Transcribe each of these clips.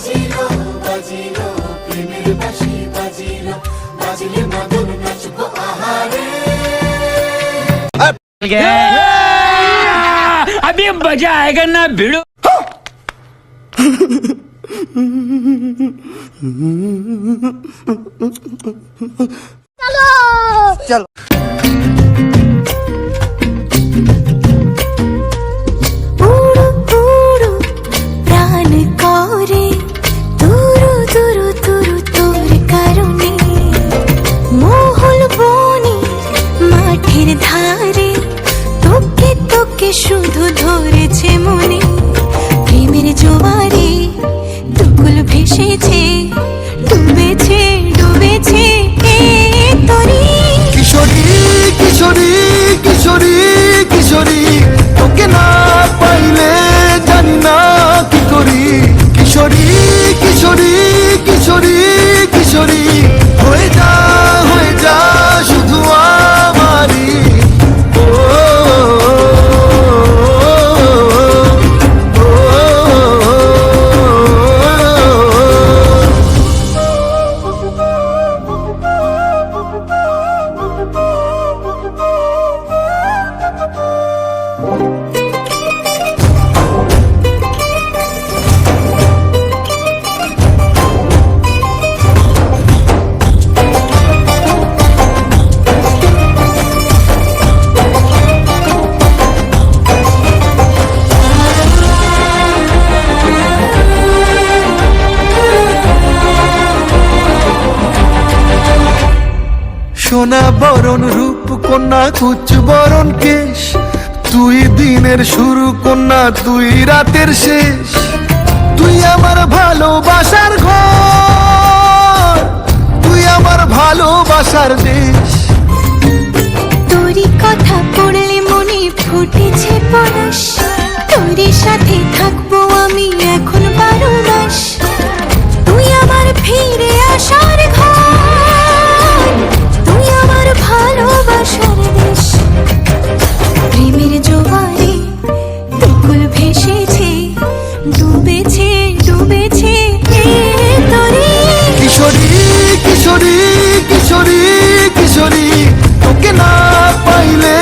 বাজিলো বাজিলো প্রেমের বাঁশি বাজিলো, বাজলে মদন নাচবো আহারে। अभी मजा आएगा ना भिड़ो। चलो चलो उड़ो उड़ो प्राण करे दूर दूर दूर तोर कारणे मोहल बने माठेर धारे তোকে তোকে শুধু ধরেছে মনে প্রেমের জোয়ারে দুকুল ভেসেছে ডুবেছে ডুবেছে তরি কিশোরী কিশোরী কিশোরী কিশোরী তোকে না পাইলে জানি না কি করি। কিশোরী কিশোরী কিশোরী কিশোরী হয়ে যা শুধু আমারই। সোনা বরণ রূপ কন্যা কুচ বরণ কেশ, তুই দিনের শুরু কন্যা তুই রাতের শেষ। তুই আমার ভালোবাসার ঘর, তুই আমার ভালোবাসার দেশ। তোরই কথা পড়লে মনে ফুটেছে পরশ তোরই সাথে থাকবো আমি এখন 12 মাস। তুই আমার ফিরে আসার ঘর, তুই আমার ভালোবাসার দেশ। প্রেমের জোয়ারে দুকুল ভেসেছে ডুবেছে ডুবেছে তরি। কিশোরী কিশোরী কিশোরী কিশোরী তোকে না পাইলে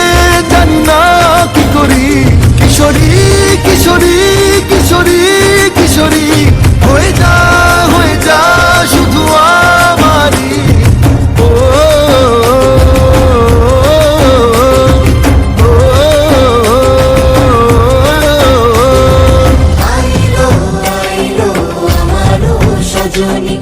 জানি না কি করি। কিশোরী কিশোরী কিশোরী কিশোরী হয়ে যা শুধু আমারই। আইলো আইলো আমারও সজনী